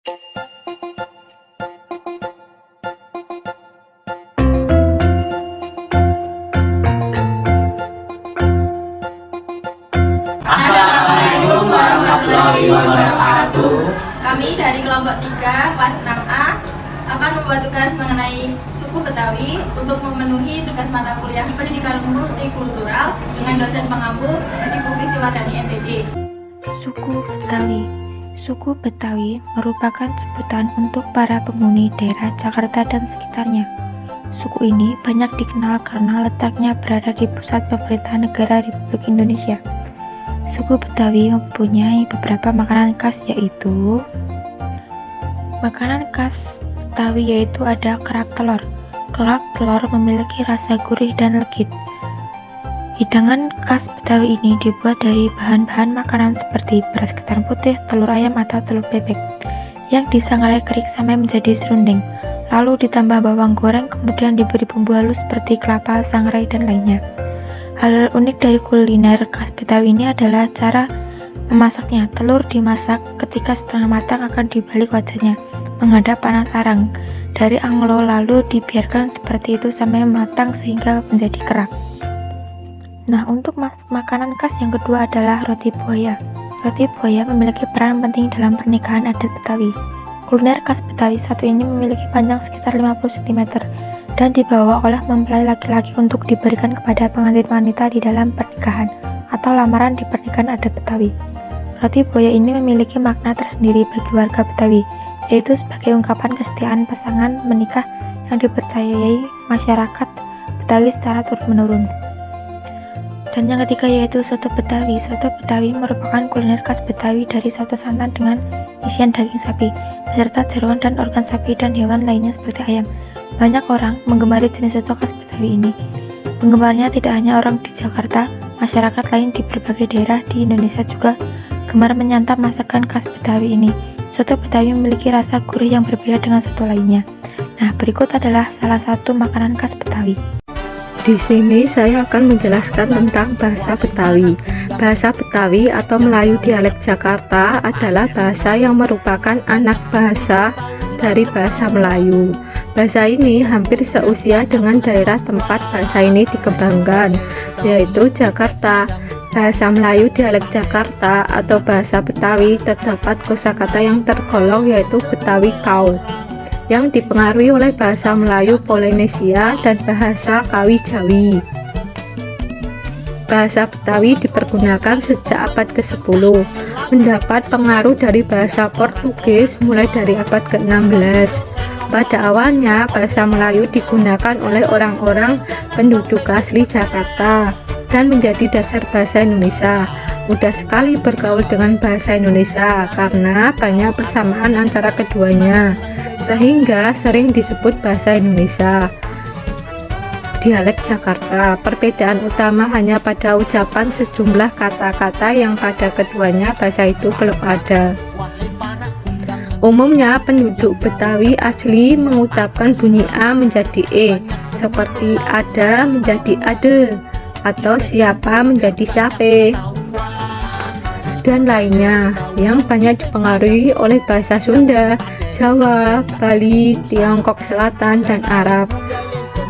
Assalamualaikum warahmatullahi wabarakatuh. Kami dari kelompok 3 kelas 6A akan membuat tugas mengenai suku Betawi untuk memenuhi tugas mata kuliah pendidikan multikultural dengan dosen pengampu Ibu Kristiwardani MPD. Suku Betawi. Suku Betawi merupakan sebutan untuk para penghuni daerah Jakarta dan sekitarnya. Suku ini banyak dikenal karena letaknya berada di pusat pemerintahan negara Republik Indonesia. Suku Betawi mempunyai beberapa makanan khas yaitu makanan khas Betawi yaitu ada kerak telur. Kerak telur memiliki rasa gurih dan legit. Hidangan khas Betawi ini dibuat dari bahan-bahan makanan seperti beras ketan putih, telur ayam atau telur bebek yang disangrai kering sampai menjadi serundeng, lalu ditambah bawang goreng, kemudian diberi bumbu halus seperti kelapa, sangrai, dan lainnya. Hal unik dari kuliner khas Betawi ini adalah cara memasaknya. Telur dimasak, ketika setengah matang akan dibalik wajahnya menghadap panas arang dari anglo, lalu dibiarkan seperti itu sampai matang sehingga menjadi kerak. Nah, untuk makanan khas yang kedua adalah roti buaya. Roti buaya memiliki peran penting dalam pernikahan adat Betawi. Kuliner khas Betawi satu ini memiliki panjang sekitar 50 cm dan dibawa oleh mempelai laki-laki untuk diberikan kepada pengantin wanita di dalam pernikahan atau lamaran di pernikahan adat Betawi. Roti buaya ini memiliki makna tersendiri bagi warga Betawi, yaitu sebagai ungkapan kesetiaan pasangan menikah yang dipercayai masyarakat Betawi secara turun-menurun. Dan yang ketiga yaitu soto Betawi. Soto Betawi merupakan kuliner khas Betawi dari soto santan dengan isian daging sapi, beserta jeroan dan organ sapi dan hewan lainnya seperti ayam. Banyak orang menggemari jenis soto khas Betawi ini. Penggemarnya tidak hanya orang di Jakarta, masyarakat lain di berbagai daerah di Indonesia juga gemar menyantap masakan khas Betawi ini. Soto Betawi memiliki rasa gurih yang berbeda dengan soto lainnya. Nah, berikut adalah salah satu makanan khas Betawi. Di sini saya akan menjelaskan tentang bahasa Betawi. Bahasa Betawi atau Melayu dialek Jakarta adalah bahasa yang merupakan anak bahasa dari bahasa Melayu. Bahasa ini hampir seusia dengan daerah tempat bahasa ini dikembangkan, yaitu Jakarta. Bahasa Melayu dialek Jakarta atau bahasa Betawi terdapat kosakata yang tergolong yaitu Betawi Kau, yang dipengaruhi oleh bahasa Melayu Polinesia dan bahasa Kawi Jawi. Bahasa Betawi dipergunakan sejak abad ke-10, mendapat pengaruh dari bahasa Portugis mulai dari abad ke-16. Pada awalnya, bahasa Melayu digunakan oleh orang-orang penduduk asli Jakarta dan menjadi dasar bahasa Indonesia. Mudah sekali bergaul dengan bahasa Indonesia karena banyak persamaan antara keduanya, sehingga sering disebut bahasa Indonesia. Dialek Jakarta, perbedaan utama hanya pada ucapan sejumlah kata-kata yang pada keduanya bahasa itu belum ada. Umumnya penduduk Betawi asli mengucapkan bunyi A menjadi E, seperti ada menjadi ade, atau siapa menjadi siape, dan lainnya yang banyak dipengaruhi oleh bahasa Sunda, Jawa, Bali, Tiongkok Selatan, dan Arab.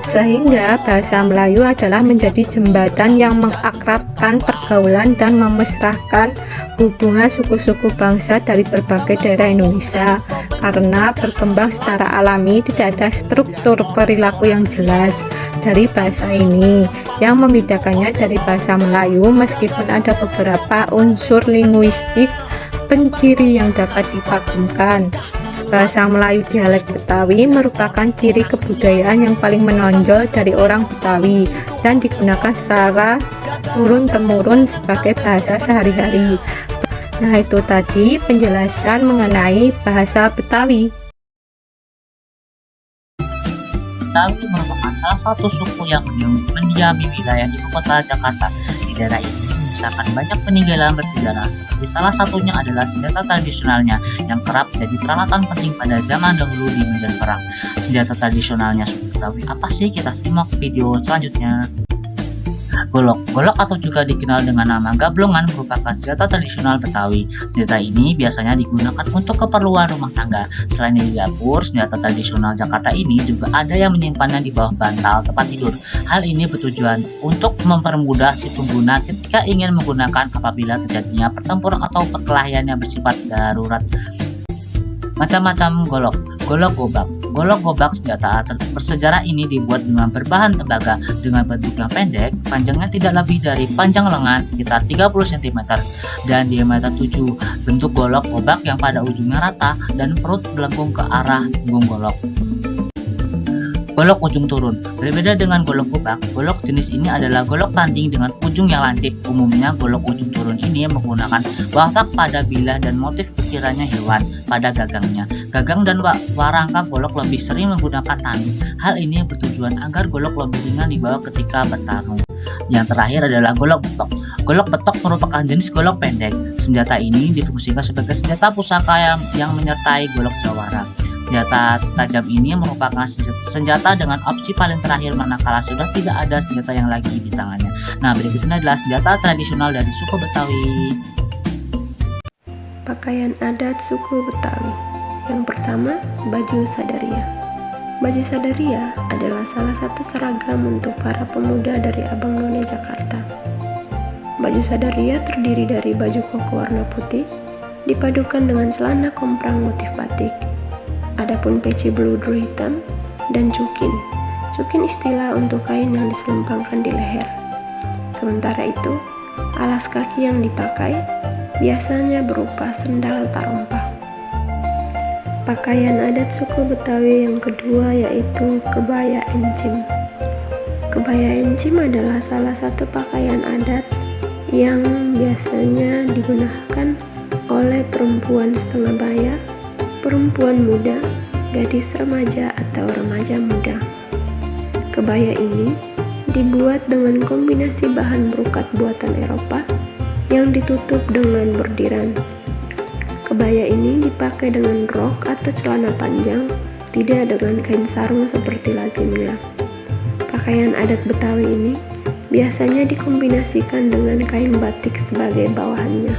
Sehingga bahasa Melayu adalah menjadi jembatan yang mengakrabkan pergaulan dan memesrahkan hubungan suku-suku bangsa dari berbagai daerah Indonesia. Karena berkembang secara alami, tidak ada struktur perilaku yang jelas dari bahasa ini yang membedakannya dari bahasa Melayu, meskipun ada beberapa unsur linguistik penciri yang dapat dipakumkan. Bahasa Melayu dialek Betawi merupakan ciri kebudayaan yang paling menonjol dari orang Betawi dan digunakan secara turun-temurun sebagai bahasa sehari-hari. Nah, itu tadi penjelasan mengenai bahasa Betawi. Betawi merupakan salah satu suku yang mendiami wilayah ibu kota Jakarta. Di daerah ini menyisakan banyak peninggalan bersejarah, seperti salah satunya adalah senjata tradisionalnya yang kerap jadi peralatan penting pada zaman dahulu di medan perang. Senjata tradisionalnya suku Betawi apa sih? Kita simak video selanjutnya. Golok atau juga dikenal dengan nama gablongan merupakan senjata tradisional Betawi. Senjata ini biasanya digunakan untuk keperluan rumah tangga. Selain di dapur, senjata tradisional Jakarta ini juga ada yang menyimpannya di bawah bantal tempat tidur. Hal ini bertujuan untuk mempermudah si pengguna ketika ingin menggunakan apabila terjadinya pertempuran atau perkelahian yang bersifat darurat. Macam-macam golok gobak senjata bersejarah ini dibuat dengan berbahan tembaga dengan bentuk yang pendek, panjangnya tidak lebih dari panjang lengan sekitar 30 cm dan diameter 7. Bentuk golok gobak yang pada ujungnya rata dan perut melengkung ke arah punggung golok. Golok ujung turun. Berbeda dengan golok gobak, golok jenis ini adalah golok tanding dengan ujung yang lancip. Umumnya golok ujung turun ini menggunakan wafak pada bilah dan motif ukirannya hewan pada gagangnya. Gagang dan warangka golok lebih sering menggunakan tanding. Hal ini bertujuan agar golok lebih ringan dibawa ketika bertarung. Yang terakhir adalah golok betok. Golok betok merupakan jenis golok pendek. Senjata ini difungsikan sebagai senjata pusaka yang menyertai golok jawara. Senjata tajam ini merupakan senjata dengan opsi paling terakhir manakala sudah tidak ada senjata yang lagi di tangannya. Nah, berikutnya adalah senjata tradisional dari suku Betawi. Pakaian adat suku Betawi. Yang pertama, baju sadaria. Baju sadaria adalah salah satu seragam untuk para pemuda dari Abang None Jakarta. Baju sadaria terdiri dari baju koko warna putih, dipadukan dengan celana komprang motif batik. Adapun peci beludru hitam dan cukin. Cukin istilah untuk kain yang diselempangkan di leher. Sementara itu, alas kaki yang dipakai biasanya berupa sendal tarompa. Pakaian adat suku Betawi yang kedua yaitu kebaya encim. Kebaya encim adalah salah satu pakaian adat yang biasanya digunakan oleh perempuan setengah baya, perempuan muda, gadis remaja atau remaja muda. Kebaya ini dibuat dengan kombinasi bahan brokat buatan Eropa yang ditutup dengan bordiran. Kebaya ini dipakai dengan rok atau celana panjang, tidak dengan kain sarung seperti lazimnya. Pakaian adat Betawi ini biasanya dikombinasikan dengan kain batik sebagai bawahannya,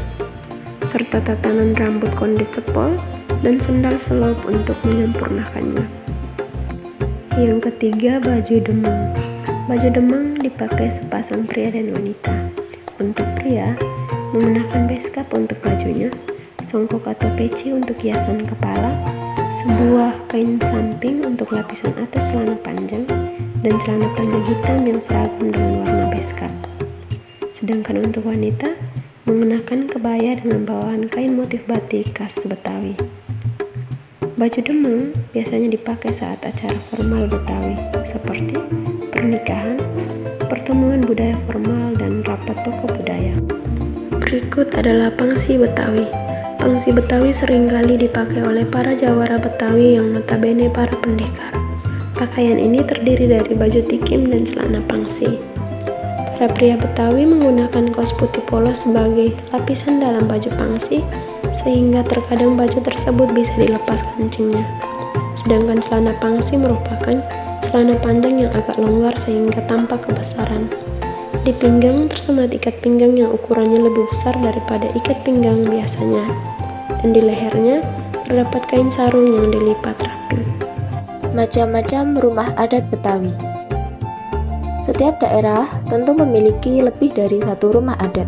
serta tatanan rambut konde cepol dan sendal selop untuk menyempurnakannya. Yang ketiga, baju demang. Baju demang dipakai sepasang pria dan wanita. Untuk pria, menggunakan beskap untuk bajunya, songkok atau peci untuk hiasan kepala, sebuah kain samping untuk lapisan atas celana panjang, dan celana panjang hitam yang seragam dengan warna beskap. Sedangkan untuk wanita, mengenakan kebaya dengan bawahan kain motif batik khas Betawi. Baju demang biasanya dipakai saat acara formal Betawi seperti pernikahan, pertemuan budaya formal, dan rapat tokoh budaya. Berikut adalah pangsi Betawi. Pangsi Betawi seringkali dipakai oleh para jawara Betawi yang notabene para pendekar. Pakaian ini terdiri dari baju tikim dan celana pangsi. Para pria Betawi menggunakan kaos putih polos sebagai lapisan dalam baju pangsi, sehingga terkadang baju tersebut bisa dilepas kancingnya. Sedangkan celana pangsi merupakan celana panjang yang agak longgar sehingga tampak kebesaran. Di pinggang tersemat ikat pinggang yang ukurannya lebih besar daripada ikat pinggang biasanya, dan di lehernya terdapat kain sarung yang dilipat rapi. Macam-macam rumah adat Betawi. Setiap daerah tentu memiliki lebih dari satu rumah adat.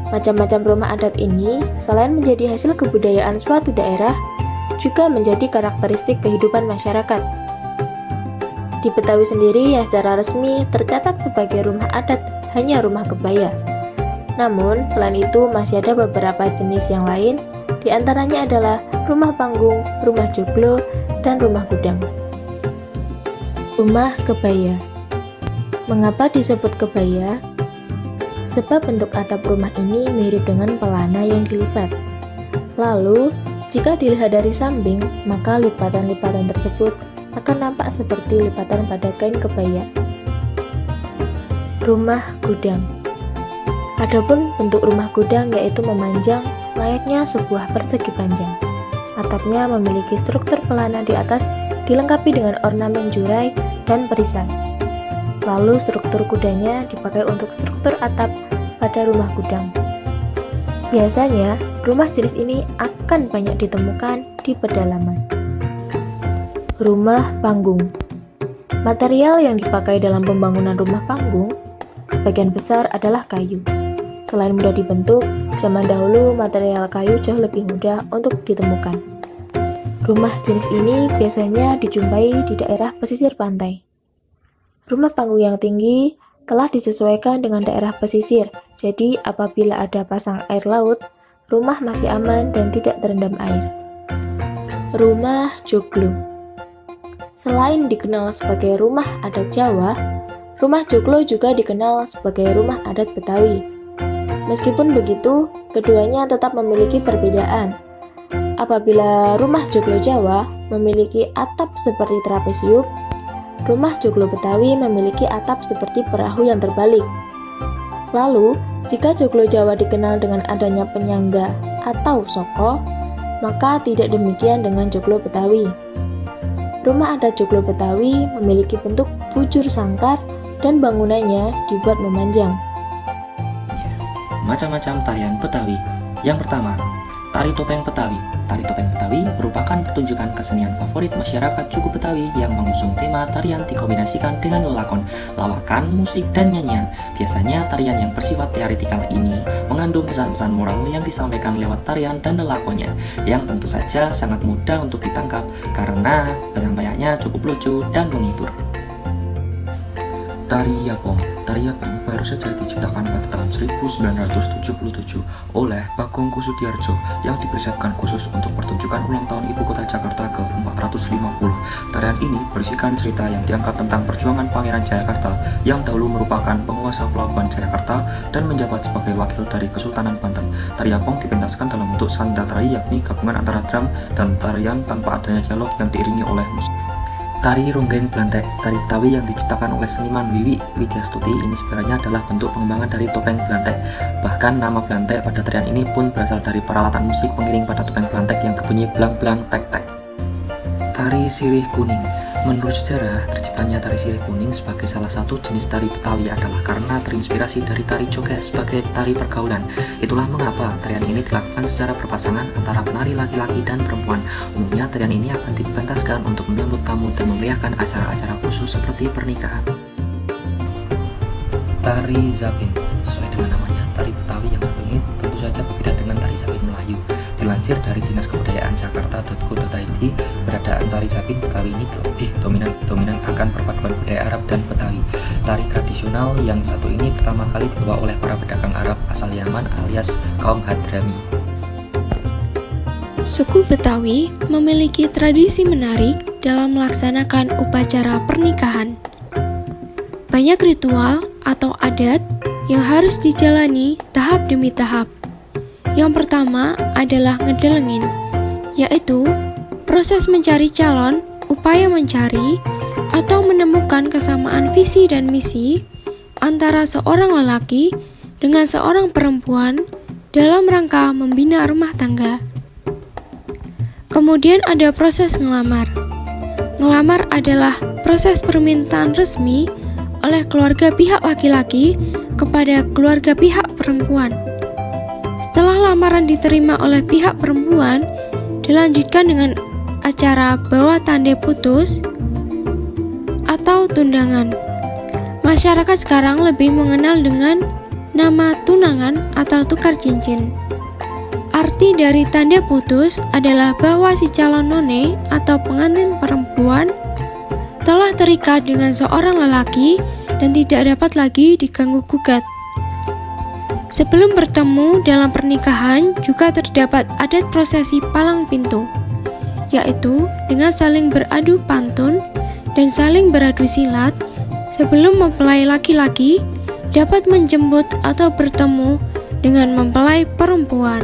Macam-macam rumah adat ini selain menjadi hasil kebudayaan suatu daerah, juga menjadi karakteristik kehidupan masyarakat. Di Betawi sendiri yang secara resmi tercatat sebagai rumah adat hanya rumah kebaya. Namun, selain itu masih ada beberapa jenis yang lain, di antaranya adalah rumah panggung, rumah joglo, dan rumah gudang. Rumah kebaya. Mengapa disebut kebaya? Sebab bentuk atap rumah ini mirip dengan pelana yang dilipat. Lalu, jika dilihat dari samping, maka lipatan-lipatan tersebut akan nampak seperti lipatan pada kain kebaya. Rumah gudang. Adapun bentuk rumah gudang yaitu memanjang layaknya sebuah persegi panjang. Atapnya memiliki struktur pelana di atas dilengkapi dengan ornamen jurai dan perisai. Lalu struktur kudanya dipakai untuk struktur atap pada rumah gudang. Biasanya, rumah jenis ini akan banyak ditemukan di pedalaman. Rumah panggung. Material yang dipakai dalam pembangunan rumah panggung sebagian besar adalah kayu. Selain mudah dibentuk, zaman dahulu material kayu jauh lebih mudah untuk ditemukan. Rumah jenis ini biasanya dijumpai di daerah pesisir pantai. Rumah panggung yang tinggi telah disesuaikan dengan daerah pesisir, jadi apabila ada pasang air laut, rumah masih aman dan tidak terendam air. Rumah joglo. Selain dikenal sebagai rumah adat Jawa, rumah joglo juga dikenal sebagai rumah adat Betawi. Meskipun begitu, keduanya tetap memiliki perbedaan. Apabila rumah joglo Jawa memiliki atap seperti trapesium, rumah joglo Betawi memiliki atap seperti perahu yang terbalik. Lalu, jika joglo Jawa dikenal dengan adanya penyangga atau soko, maka tidak demikian dengan joglo Betawi. Rumah adat joglo Betawi memiliki bentuk bujur sangkar dan bangunannya dibuat memanjang. Macam-macam tarian Betawi. Yang pertama, tari topeng Betawi. Tari topeng Betawi merupakan pertunjukan kesenian favorit masyarakat suku Betawi yang mengusung tema tarian dikombinasikan dengan lelakon, lawakan, musik, dan nyanyian. Biasanya tarian yang bersifat teoritikal ini mengandung pesan-pesan moral yang disampaikan lewat tarian dan lelakonnya, yang tentu saja sangat mudah untuk ditangkap karena penyampaiannya cukup lucu dan menghibur. Tari Yapong. Tari Yapong baru saja diciptakan pada tahun 1977 oleh Bagong Kussudiardja yang dipersiapkan khusus untuk pertunjukan ulang tahun Ibu Kota Jakarta ke-450. Tarian ini berisikan cerita yang diangkat tentang perjuangan Pangeran Jayakarta yang dahulu merupakan penguasa pelabuhan Jayakarta dan menjabat sebagai wakil dari Kesultanan Banten. Tari Yapong dipentaskan dalam bentuk sanda tari, yakni gabungan antara drum dan tarian tanpa adanya dialog yang diiringi oleh musik. Tari Ronggeng Blantek. Tari Betawi yang diciptakan oleh seniman Wiwi Widyastuti ini sebenarnya adalah bentuk pengembangan dari topeng Blantek. Bahkan nama Blantek pada tarian ini pun berasal dari peralatan musik pengiring pada topeng Blantek yang berbunyi blang-blang tek-tek. Tari Sirih Kuning. Menurut sejarah, terciptanya tari sirih kuning sebagai salah satu jenis tari Betawi adalah karena terinspirasi dari tari joget sebagai tari pergaulan. Itulah mengapa tarian ini dilakukan secara berpasangan antara penari laki-laki dan perempuan. Umumnya tarian ini akan dipentaskan untuk menyambut tamu dan memeriahkan acara-acara khusus seperti pernikahan. Tari Zapin. Sesuai dengan namanya, tari Betawi yang satu ini tentu saja berbeda dengan tari Zapin Melayu. Dilansir dari Dinas Kebudayaan Jakarta.go.id, keberadaan tari Zapin Betawi ini lebih dominan akan perpaduan budaya Arab dan Betawi. Tari tradisional yang satu ini pertama kali dibawa oleh para pedagang Arab asal Yaman alias kaum Hadrami. Suku Betawi memiliki tradisi menarik dalam melaksanakan upacara pernikahan. Banyak ritual atau adat yang harus dijalani tahap demi tahap. Yang pertama adalah ngedelengin, yaitu proses mencari calon, upaya mencari atau menemukan kesamaan visi dan misi antara seorang lelaki dengan seorang perempuan dalam rangka membina rumah tangga. Kemudian ada proses ngelamar. Ngelamar adalah proses permintaan resmi oleh keluarga pihak laki-laki kepada keluarga pihak perempuan. Setelah lamaran diterima oleh pihak perempuan, dilanjutkan dengan acara bawa tanda putus atau tundangan. Masyarakat sekarang lebih mengenal dengan nama tunangan atau tukar cincin. Arti dari tanda putus adalah bahwa si calon none atau pengantin perempuan telah terikat dengan seorang lelaki dan tidak dapat lagi diganggu-gugat. Sebelum bertemu dalam pernikahan juga terdapat adat prosesi palang pintu, yaitu dengan saling beradu pantun dan saling beradu silat sebelum mempelai laki-laki dapat menjemput atau bertemu dengan mempelai perempuan.